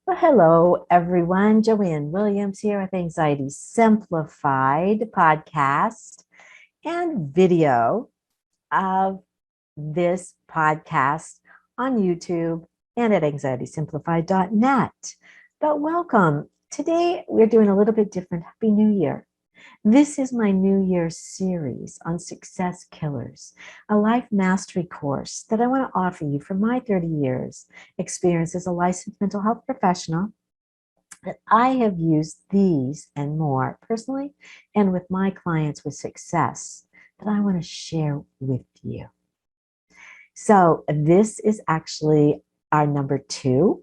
Well, hello, everyone. Joanne Williams here with Anxiety Simplified podcast and video of this podcast on YouTube and at anxietysimplified.net. But welcome. Today, we're doing a little bit different. Happy New Year. This is my New Year's series on Success Killers, a life mastery course that I want to offer you from my 30 years experience as a licensed mental health professional. That I have used these and more personally and with my clients with success that I want to share with you. So this is actually our number 2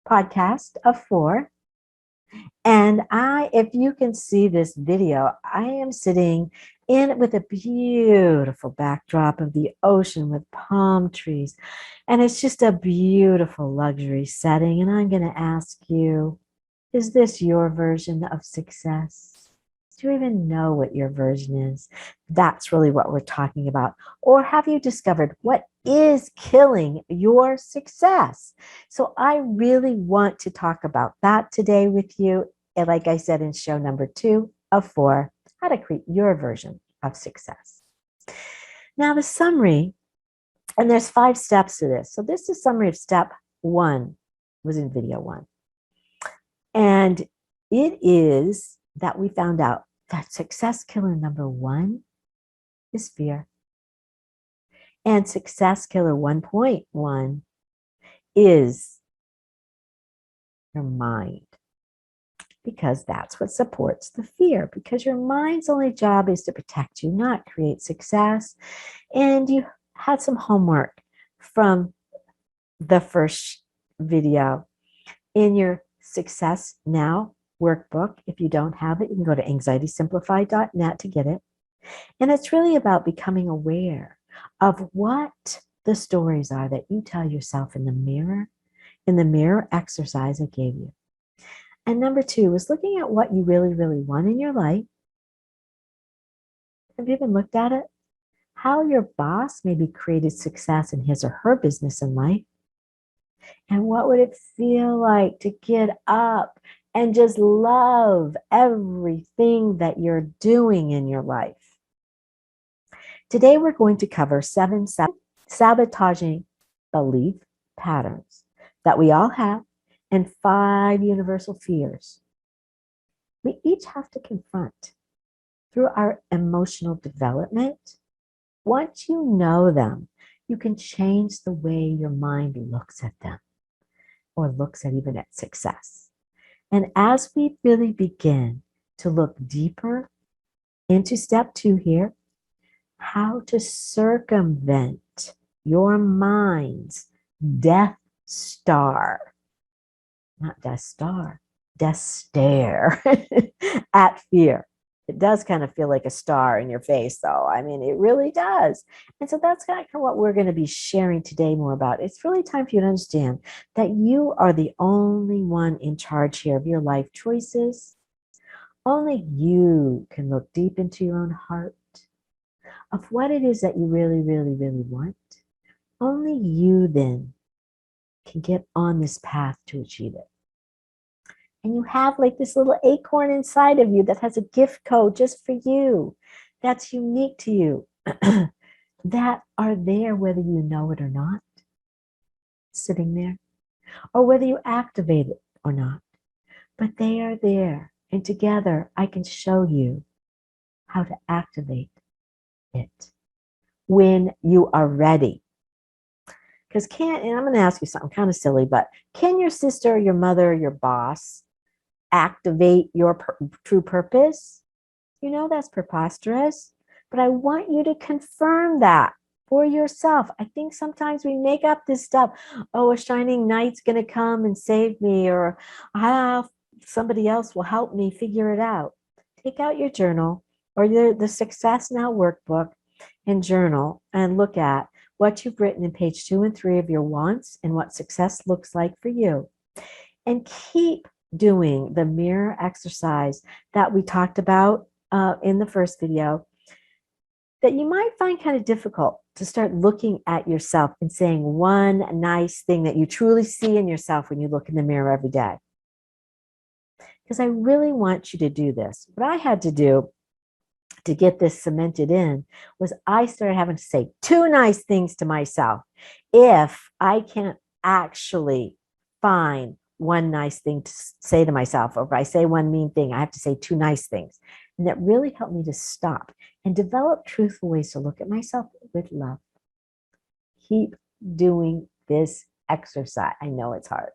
podcast of 4. And if you can see this video, I am sitting in with a beautiful backdrop of the ocean with palm trees. And it's just a beautiful luxury setting. And I'm going to ask you, is this your version of success? Do you even know what your version is? That's really what we're talking about. Or have you discovered what is killing your success? So I really want to talk about that today with you. And like I said in show number 2 of 4, how to create your version of success. Now the summary, and there's 5 steps to this. So this is summary of step 1, was in video 1. And it is that we found out that success killer number 1 is fear. And success killer 1.1 is your mind. Because that's what supports the fear. Because your mind's only job is to protect you, not create success. And you had some homework from the first video in your Success Now workbook. If you don't have it, you can go to anxietysimplified.net to get it. And it's really about becoming aware of what the stories are that you tell yourself in the mirror exercise I gave you. And number 2 is looking at what you really, really want in your life. Have you even looked at it? How your boss maybe created success in his or her business and life. And what would it feel like to get up and just love everything that you're doing in your life? Today, we're going to cover 7 sabotaging belief patterns that we all have and 5 universal fears we each have to confront through our emotional development. Once you know them, you can change the way your mind looks at them or looks at even at success. And as we really begin to look deeper into step 2 here, how to circumvent your mind's Death Star, not Death Star, Death Stare at fear. It does kind of feel like a star in your face, though. I mean, it really does. And so that's kind of what we're going to be sharing today more about. It's really time for you to understand that you are the only one in charge here of your life choices. Only you can look deep into your own heart of what it is that you really, really, really want. Only you then can get on this path to achieve it. And you have like this little acorn inside of you that has a gift code just for you, that's unique to you, that are there whether you know it or not, sitting there, or whether you activate it or not. But they are there. And together, I can show you how to activate it when you are ready. Because and I'm going to ask you something kind of silly, but can your sister, your mother, your boss activate your true purpose? You know, that's preposterous, but I want you to confirm that for yourself. I think sometimes we make up this stuff. Oh, a shining knight's going to come and save me, or somebody else will help me figure it out. Take out your journal or the Success Now workbook and journal and look at what you've written in page 2 and 3 of your wants and what success looks like for you. And keep doing the mirror exercise that we talked about in the first video that you might find kind of difficult to start looking at yourself and saying one nice thing that you truly see in yourself when you look in the mirror every day. Because I really want you to do this. What I had to do to get this cemented in was I started having to say two nice things to myself. If I can't actually find one nice thing to say to myself, or if I say one mean thing, I have to say two nice things. And that really helped me to stop and develop truthful ways to look at myself with love. Keep doing this exercise. I know it's hard.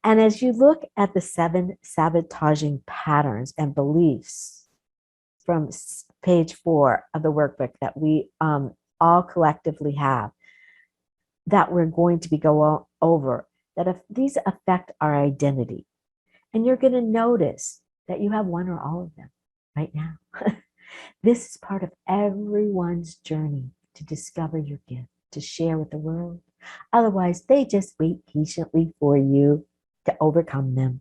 And as you look at the 7 sabotaging patterns and beliefs from page 4 of the workbook that we all collectively have, that we're going to be going over, that if these affect our identity, and you're going to notice that you have one or all of them right now. This is part of everyone's journey to discover your gift, to share with the world. Otherwise, they just wait patiently for you to overcome them.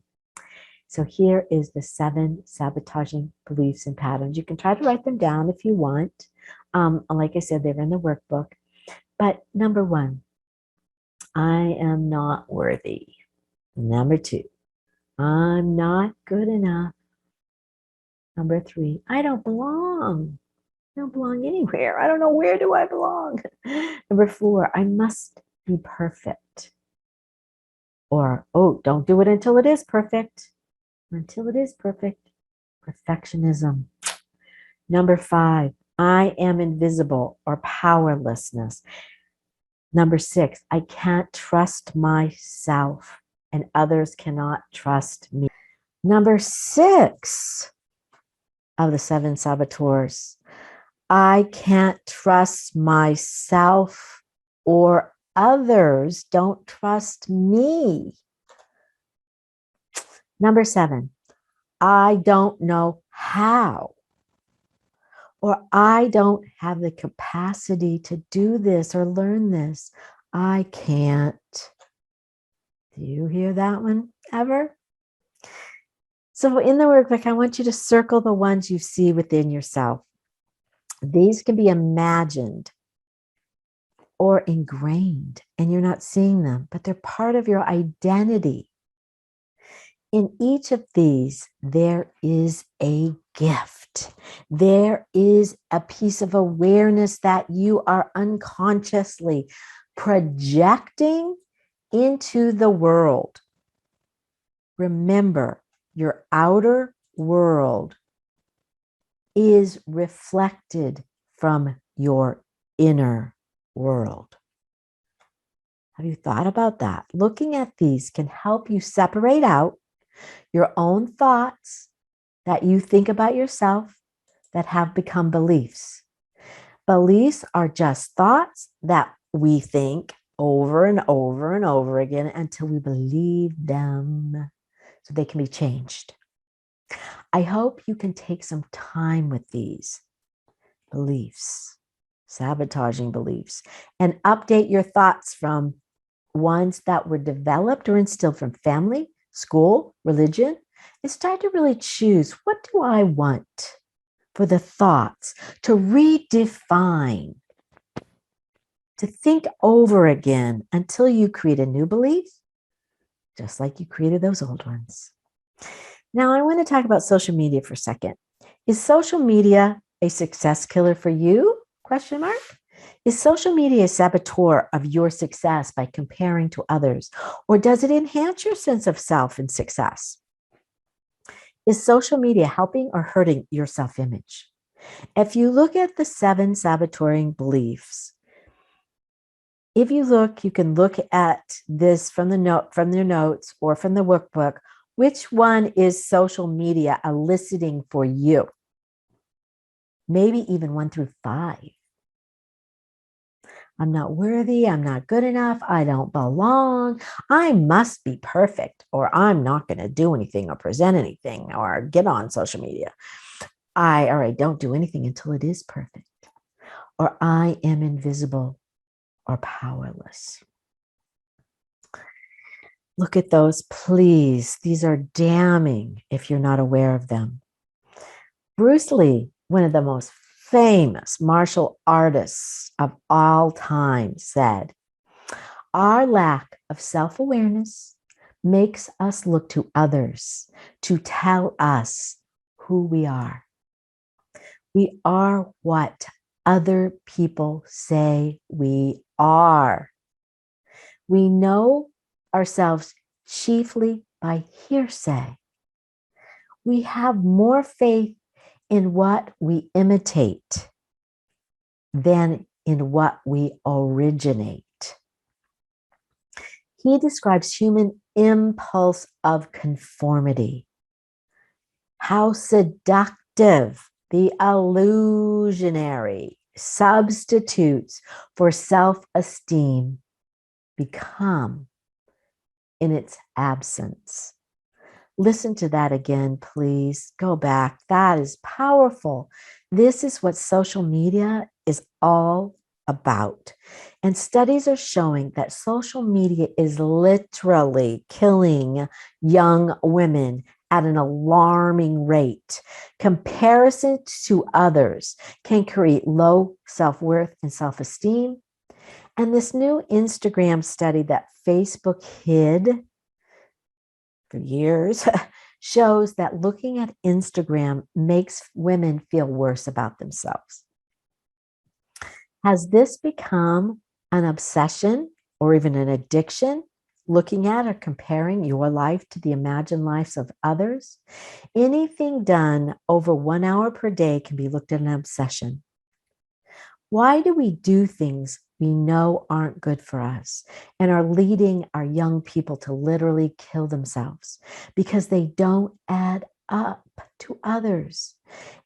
So here is the 7 sabotaging beliefs and patterns. You can try to write them down if you want. Like I said, they're in the workbook. But number 1, I am not worthy. Number 2, I'm not good enough. Number 3, I don't belong. I don't belong anywhere. I don't know, where do I belong? Number 4, I must be perfect. Or, oh, don't do it until it is perfect. Until it is perfect. Perfectionism. Number 5, I am invisible or powerlessness. Number 6, I can't trust myself and others cannot trust me. Number 6 of the 7 saboteurs, I can't trust myself or others don't trust me. Number 7, I don't know how, or I don't have the capacity to do this or learn this. I can't. Do you hear that one ever? So in the workbook, I want you to circle the ones you see within yourself. These can be imagined or ingrained, and you're not seeing them, but they're part of your identity. In each of these, there is a gift. There is a piece of awareness that you are unconsciously projecting into the world. Remember, your outer world is reflected from your inner world. Have you thought about that? Looking at these can help you separate out your own thoughts that you think about yourself that have become beliefs. Beliefs are just thoughts that we think over and over and over again until we believe them, so they can be changed. I hope you can take some time with these beliefs, sabotaging beliefs, and update your thoughts from ones that were developed or instilled from family, school, religion, and start to really choose, what do I want for the thoughts to redefine, to think over again until you create a new belief, just like you created those old ones. Now, I want to talk about social media for a second. Is social media a success killer for you? Question mark. Is social media a saboteur of your success by comparing to others? Or does it enhance your sense of self and success? Is social media helping or hurting your self-image? If you look at the 7 saboteuring beliefs, if you look, you can look at this from your notes or from the workbook. Which one is social media eliciting for you? Maybe even 1 through 5. I'm not worthy. I'm not good enough. I don't belong. I must be perfect, or I'm not going to do anything or present anything or get on social media. I don't do anything until it is perfect, or I am invisible or powerless. Look at those, please. These are damning if you're not aware of them. Bruce Lee, one of the most famous martial artists of all time said, our lack of self-awareness makes us look to others to tell us who we are. We are what other people say we are. We know ourselves chiefly by hearsay. We have more faith in what we imitate than in what we originate. He describes human impulse of conformity. How seductive the illusionary substitutes for self-esteem become in its absence. Listen to that again, please. Go back. That is powerful. This is what social media is all about. And studies are showing that social media is literally killing young women at an alarming rate. Comparison to others can create low self-worth and self-esteem. And this new Instagram study that Facebook hid for years shows that looking at Instagram makes women feel worse about themselves. Has this become an obsession or even an addiction, looking at or comparing your life to the imagined lives of others? Anything done over 1 hour per day can be looked at an obsession. Why do we do things we know aren't good for us and are leading our young people to literally kill themselves? Because they don't add up to others.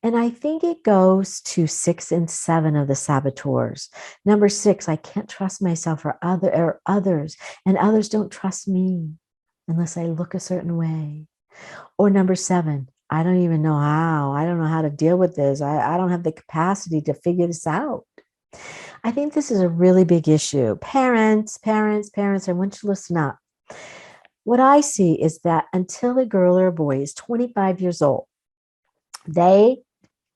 And I think it goes to 6 and 7 of the saboteurs. Number 6, I can't trust myself or others, and others don't trust me unless I look a certain way. Or number 7, I don't even know how. I don't know how to deal with this. I don't have the capacity to figure this out. I think this is a really big issue. Parents, I want you to listen up. What I see is that until a girl or a boy is 25 years old, they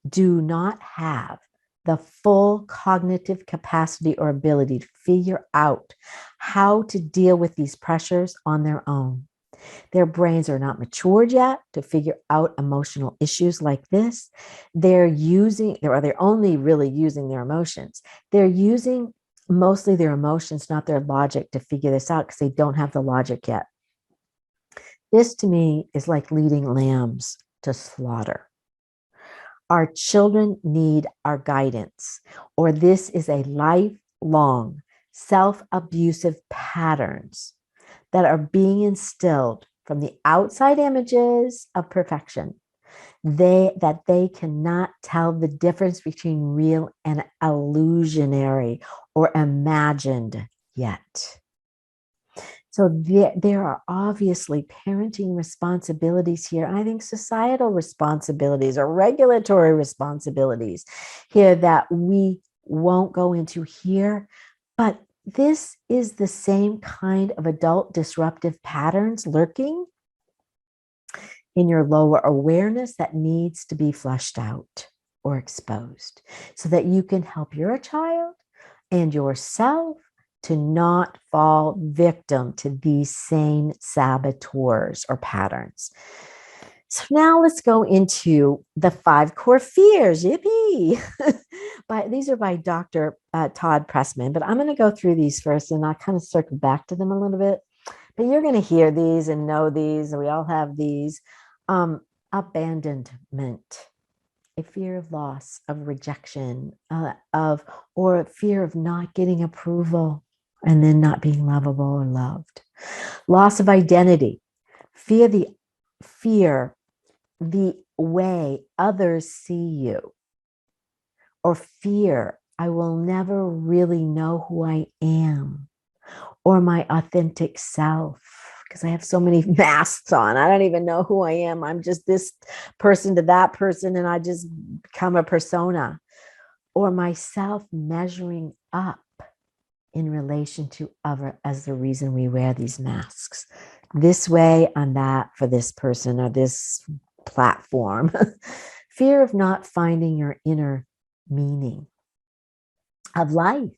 do not have the full cognitive capacity or ability to figure out how to deal with these pressures on their own. Their brains are not matured yet to figure out emotional issues like this. They're only really using their emotions. They're using mostly their emotions, not their logic, to figure this out because they don't have the logic yet. This to me is like leading lambs to slaughter. Our children need our guidance, or this is a lifelong self-abusive patterns that are being instilled from the outside images of perfection, that they cannot tell the difference between real and illusionary or imagined yet. So there are obviously parenting responsibilities here. And I think societal responsibilities or regulatory responsibilities here that we won't go into here. But this is the same kind of adult disruptive patterns lurking in your lower awareness that needs to be flushed out or exposed so that you can help your child and yourself to not fall victim to these same saboteurs or patterns. So now let's go into the 5 core fears. Yippee! These are by Dr. Todd Pressman, but I'm going to go through these first and I'll kind of circle back to them a little bit. But you're going to hear these and know these, and we all have these. Abandonment, a fear of loss, of rejection, or a fear of not getting approval and then not being lovable or loved. Loss of identity, fear the way others see you, or fear I will never really know who I am or my authentic self because I have so many masks on. I don't even know who I am. I'm just this person to that person, and I just become a persona. Or myself measuring up in relation to other as the reason we wear these masks. This way, I'm that for this person or this platform. Fear of not finding your inner meaning of life.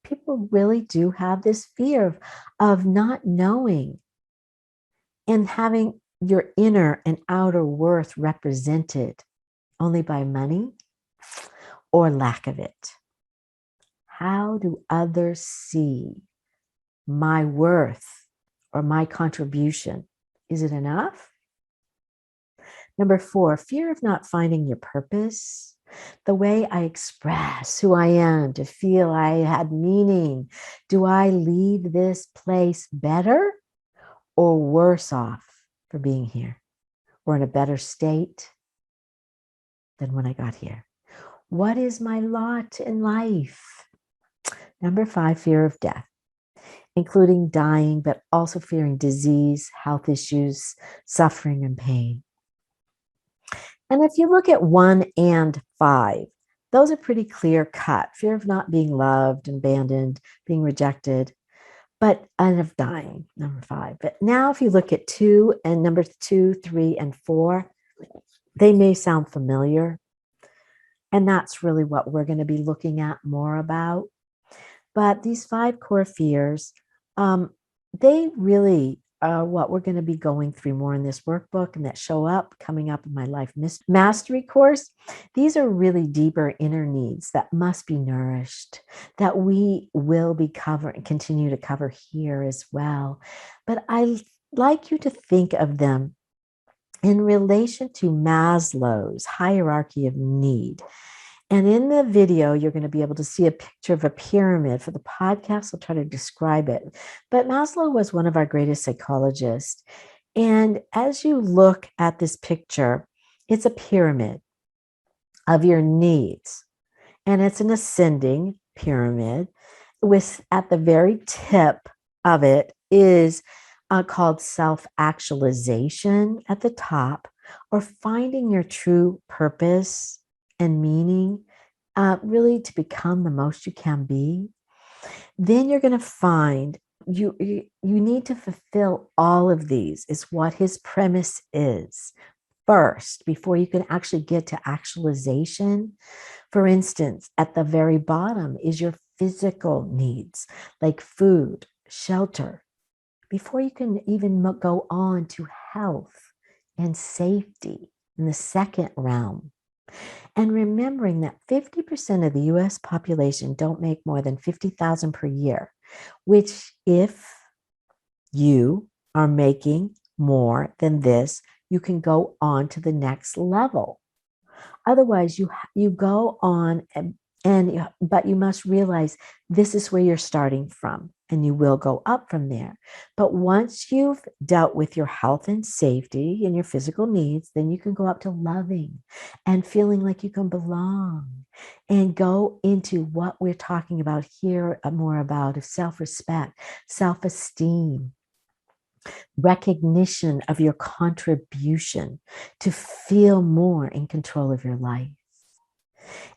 People really do have this fear of not knowing and having your inner and outer worth represented only by money or lack of it. How do others see my worth or my contribution? Is it enough? Number 4, fear of not finding your purpose. The way I express who I am to feel I had meaning. Do I leave this place better or worse off for being here? Or in a better state than when I got here? What is my lot in life? Number 5, fear of death, including dying, but also fearing disease, health issues, suffering, and pain. And if you look at 1 and 5, those are pretty clear cut. Fear of not being loved, abandoned, being rejected, and of dying, number 5. But now if you look at 2 and number 2, 3, and 4, they may sound familiar. And that's really what we're going to be looking at more about. But these 5 core fears, they really are what we're going to be going through more in this workbook and that show up coming up in my Life Mastery course. These are really deeper inner needs that must be nourished, that we will be covering, continue to cover here as well. But I like you to think of them in relation to Maslow's hierarchy of need. And in the video, you're going to be able to see a picture of a pyramid. For the podcast, I'll try to describe it. But Maslow was one of our greatest psychologists. And as you look at this picture, it's a pyramid of your needs. And it's an ascending pyramid with, at the very tip of it is called self-actualization at the top, or finding your true purpose and meaning, really to become the most you can be. Then you're going to find you need to fulfill all of these, is what his premise is first, before you can actually get to actualization. For instance, at the very bottom is your physical needs, like food, shelter, before you can even go on to health and safety in the second realm. And remembering that 50% of the US population don't make more than $50,000 per year, which if you are making more than this, you can go on to the next level. Otherwise, you go on but you must realize this is where you're starting from, and you will go up from there. But once you've dealt with your health and safety and your physical needs, then you can go up to loving and feeling like you can belong, and go into what we're talking about here more about, of self-respect, self-esteem, recognition of your contribution, to feel more in control of your life.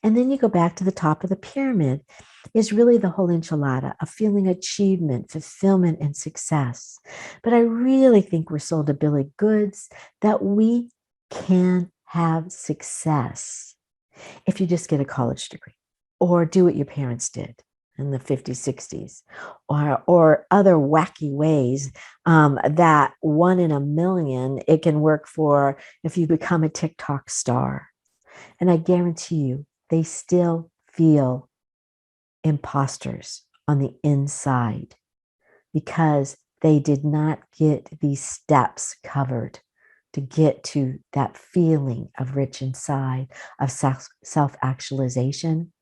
And then you go back to the top of the pyramid, is really the whole enchilada of feeling achievement, fulfillment, and success. But I really think we're sold a bill of goods that we can have success if you just get a college degree or do what your parents did in the 50s, 60s, or other wacky ways that 1 in a million it can work for if you become a TikTok star. And I guarantee you, they still feel imposters on the inside because they did not get these steps covered to get to that feeling of rich inside, of self-actualization.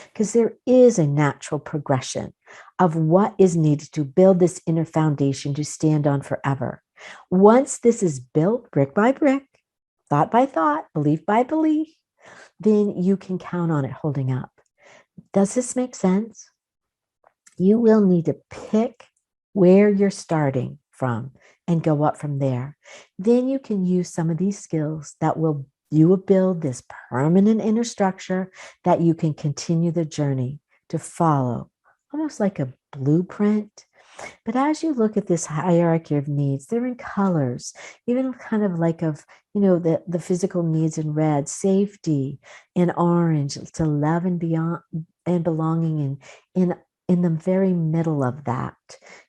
Because there is a natural progression of what is needed to build this inner foundation to stand on forever. Once this is built brick by brick, thought by thought, belief by belief, then you can count on it holding up. Does this make sense? You will need to pick where you're starting from and go up from there. Then you can use some of these skills that you will build this permanent inner structure that you can continue the journey to follow, almost like a blueprint. But as you look at this hierarchy of needs, they're in colors, even kind of like of, the physical needs in red, safety in orange, to love and beyond and belonging in the very middle of that,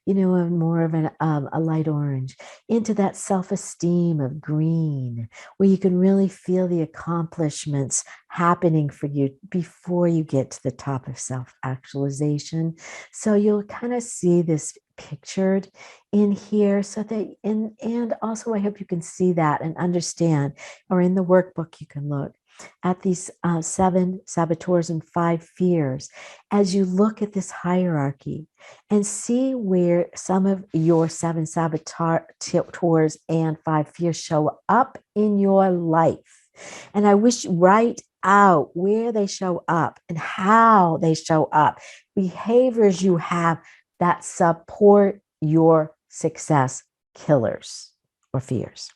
more of a light orange, into that self-esteem of green, where you can really feel the accomplishments happening for you before you get to the top of self-actualization. So you'll kind of see this pictured in here, so that and also I hope you can see that and understand, or in the workbook you can look at these 7 saboteurs and 5 fears as you look at this hierarchy, and see where some of your 7 saboteurs and 5 fears show up in your life. And I wish you write out where they show up and how they show up, behaviors you have that support your success killers or fears.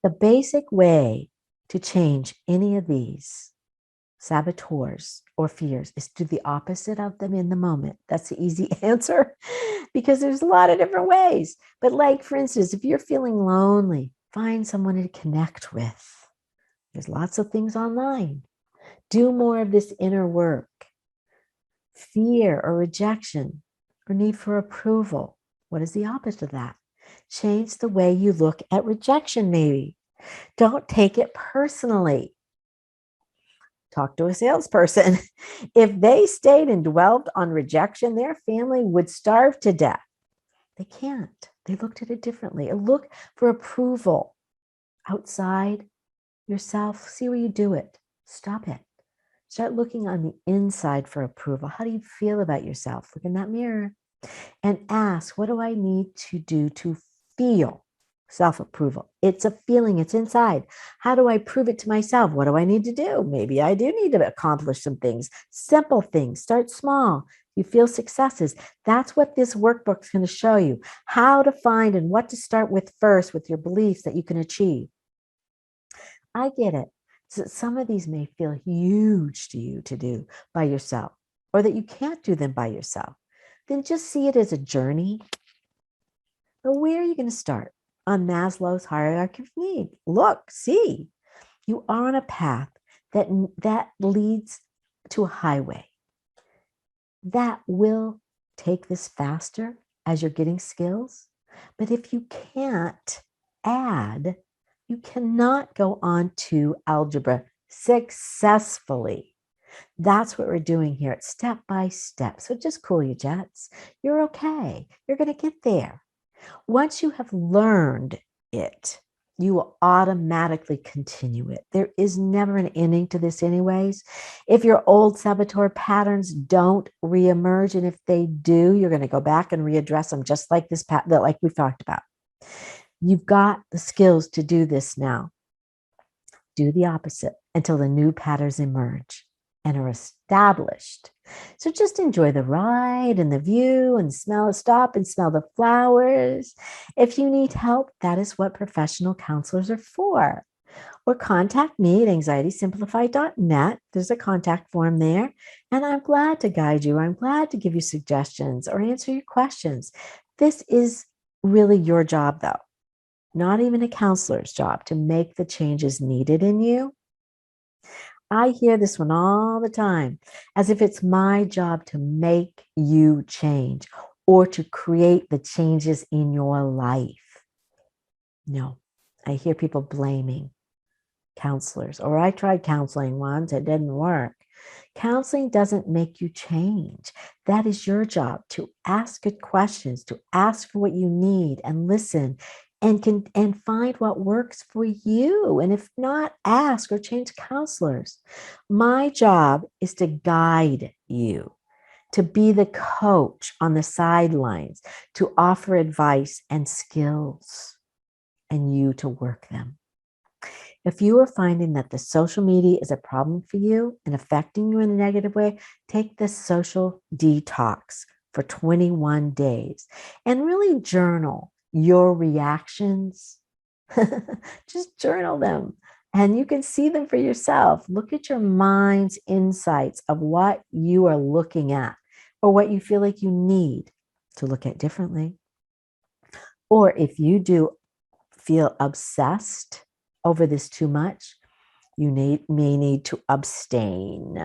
The basic way to change any of these saboteurs or fears is to do the opposite of them in the moment. That's the easy answer, because there's a lot of different ways. But like, for instance, if you're feeling lonely, find someone to connect with. There's lots of things online. Do more of this inner work. Fear or rejection or need for approval. What is the opposite of that? Change the way you look at rejection, maybe. Don't take it personally. Talk to a salesperson. If they stayed and dwelled on rejection, their family would starve to death. They can't. They looked at it differently. Look for approval outside yourself. See where you do it. Stop it. Start looking on the inside for approval. How do you feel about yourself? Look in that mirror and ask, what do I need to do to feel self-approval? It's a feeling, it's inside. How do I prove it to myself? What do I need to do? Maybe I do need to accomplish some things, simple things. Start small. You feel successes. That's what this workbook is going to show you, how to find and what to start with first with your beliefs that you can achieve. I get it. So some of these may feel huge to you to do by yourself, or that you can't do them by yourself. Then just see it as a journey. But where are you going to start? On Maslow's hierarchy of need. Look, see, you are on a path that leads to a highway. That will take this faster as you're getting skills. But if you can't add, you cannot go on to algebra successfully. That's what we're doing here. It's step by step. So just cool your jets. You're okay. You're going to get there. Once you have learned it, you will automatically continue it. There is never an ending to this anyways. If your old saboteur patterns don't reemerge, and if they do, you're going to go back and readdress them just like this like we've talked about. You've got the skills to do this now. Do the opposite until the new patterns emerge and are established. So just enjoy the ride and the view and stop and smell the flowers. If you need help, that is what professional counselors are for. Or contact me at anxietysimplified.net. There's a contact form there, and I'm glad to guide you. I'm glad to give you suggestions or answer your questions. This is really your job, though. Not even a counselor's job, to make the changes needed in you. I hear this one all the time, as if it's my job to make you change or to create the changes in your life. No, I hear people blaming counselors, or I tried counseling once, it didn't work. Counseling doesn't make you change. That is your job, to ask good questions, to ask for what you need and listen and find what works for you. And if not, ask or change counselors. My job is to guide you, to be the coach on the sidelines, to offer advice and skills, and you to work them. If you are finding that the social media is a problem for you and affecting you in a negative way, take the social detox for 21 days and really journal your reactions. Just journal them, and you can see them for yourself. Look at your mind's insights of what you are looking at or what you feel like you need. to look at differently. Or if you do feel obsessed over this too much, you may need to abstain.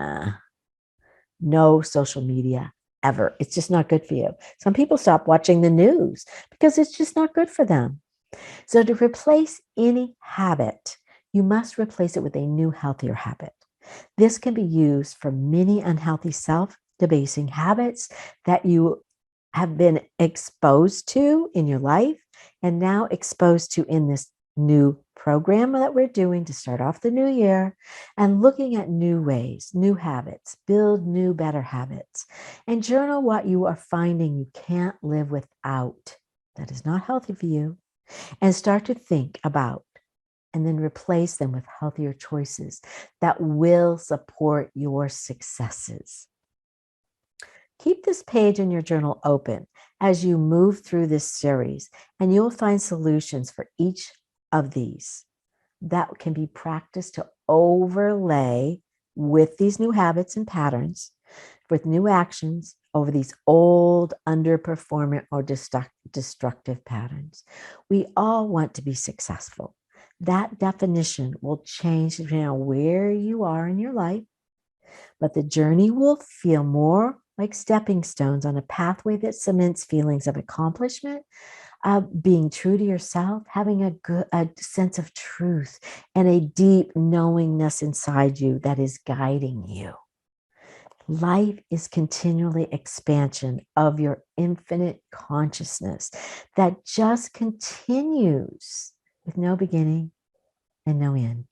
No social media ever. It's just not good for you. Some people stop watching the news because it's just not good for them. So to replace any habit, you must replace it with a new, healthier habit. This can be used for many unhealthy self-debasing habits that you have been exposed to in your life and now exposed to in this new program that we're doing to start off the new year, and looking at new ways, new habits, build new, better habits, and journal what you are finding you can't live without that is not healthy for you, and start to think about and then replace them with healthier choices that will support your successes. Keep this page in your journal open as you move through this series, and you'll find solutions for each of these that can be practiced to overlay with these new habits and patterns, with new actions over these old underperforming or destructive patterns. We all want to be successful. That definition will change depending on where you are in your life, but the journey will feel more like stepping stones on a pathway that cements feelings of accomplishment, being true to yourself, having a sense of truth, and a deep knowingness inside you that is guiding you. Life is continually expansion of your infinite consciousness that just continues with no beginning and no end.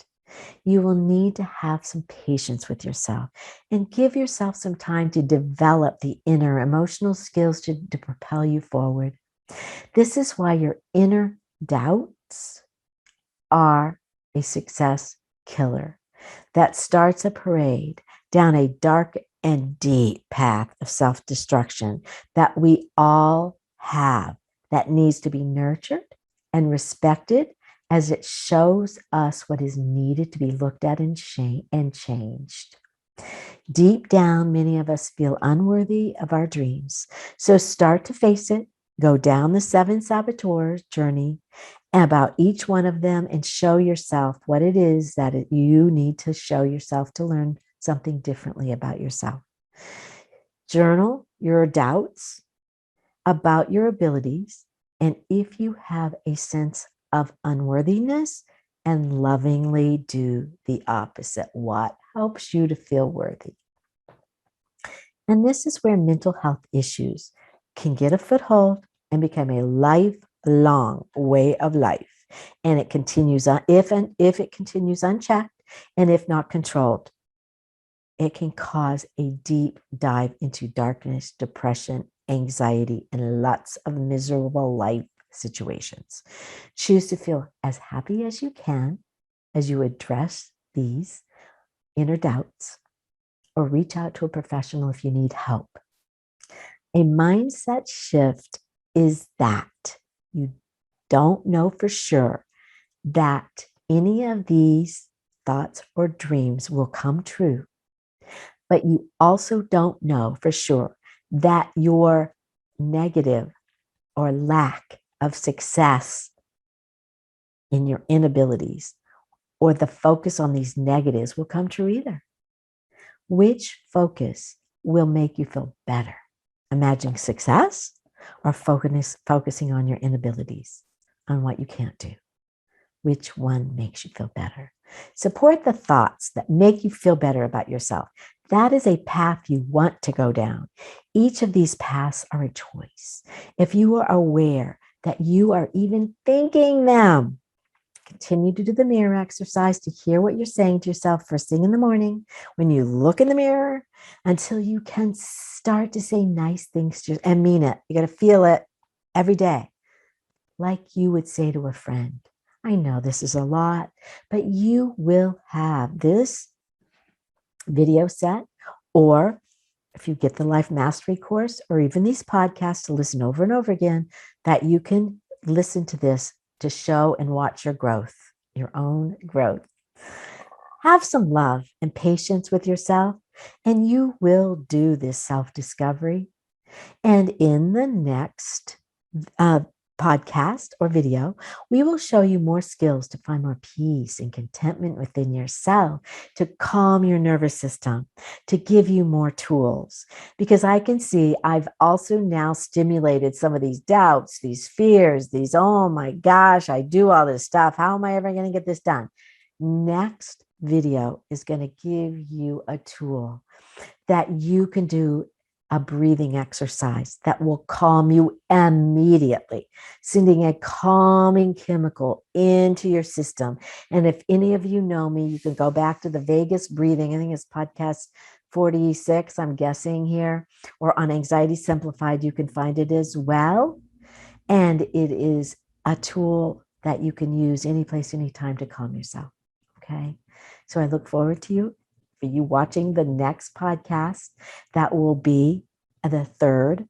You will need to have some patience with yourself and give yourself some time to develop the inner emotional skills to propel you forward. This is why your inner doubts are a success killer that starts a parade down a dark and deep path of self-destruction that we all have, that needs to be nurtured and respected as it shows us what is needed to be looked at and changed. Deep down, many of us feel unworthy of our dreams. So start to face it, go down the 7 saboteurs journey about each one of them, and show yourself what it is that you need to show yourself to learn something differently about yourself. Journal your doubts about your abilities, and if you have a sense of unworthiness, and lovingly do the opposite. What helps you to feel worthy? And this is where mental health issues can get a foothold and become a lifelong way of life. And it continues on, if it continues unchecked and if not controlled, it can cause a deep dive into darkness, depression, anxiety, and lots of miserable life situations. Choose to feel as happy as you can as you address these inner doubts, or reach out to a professional if you need help. A mindset shift is that you don't know for sure that any of these thoughts or dreams will come true, but you also don't know for sure that your negative or lack of success in your inabilities or the focus on these negatives will come true either. Which focus will make you feel better? Imagining success or focusing on your inabilities, on what you can't do? Which one makes you feel better? Support the thoughts that make you feel better about yourself. That is a path you want to go down. Each of these paths are a choice. If you are aware that you are even thinking them, continue to do the mirror exercise to hear what you're saying to yourself first thing in the morning when you look in the mirror, until you can start to say nice things to and mean it. You got to feel it every day, like you would say to a friend. I know this is a lot, but you will have this video set, or if you get the Life Mastery course, or even these podcasts to listen over and over again, that you can listen to this to show and watch your growth, your own growth. Have some love and patience with yourself, and you will do this self-discovery. And in the next podcast or video, we will show you more skills to find more peace and contentment within yourself, to calm your nervous system, to give you more tools. Because I can see I've also now stimulated some of these doubts, these fears, these, oh my gosh, I do all this stuff. How am I ever going to get this done? Next video is going to give you a tool that you can do a breathing exercise that will calm you immediately, sending a calming chemical into your system. And if any of you know me, you can go back to the Vegas breathing. I think it's podcast 46, I'm guessing here, or on Anxiety Simplified, you can find it as well. And it is a tool that you can use any place, anytime to calm yourself. Okay. So I look forward to for you watching the next podcast. That will be the third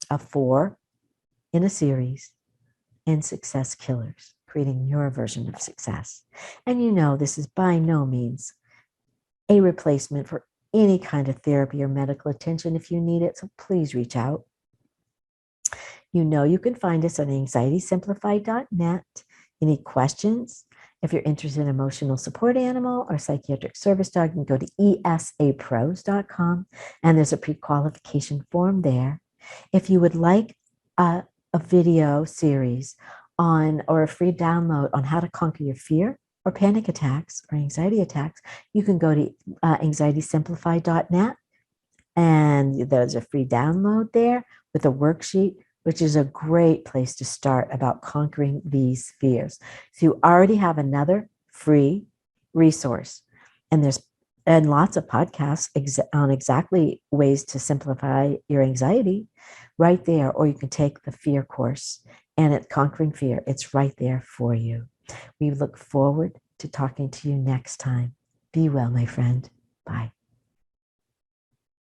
of 4 in a series in Success Killers, creating your version of success. And you know, this is by no means a replacement for any kind of therapy or medical attention if you need it. So please reach out. You know, you can find us on anxietysimplified.net. Any questions? If you're interested in emotional support animal or psychiatric service dog, you can go to esapros.com, and there's a pre-qualification form there. If you would like a video series on, or a free download on how to conquer your fear or panic attacks or anxiety attacks, you can go to anxietysimplified.net, and there's a free download there with a worksheet, which is a great place to start about conquering these fears. So you already have another free resource, and there's lots of podcasts on exactly ways to simplify your anxiety right there. Or you can take the fear course, and it's Conquering Fear. It's right there for you. We look forward to talking to you next time. Be well, my friend. Bye.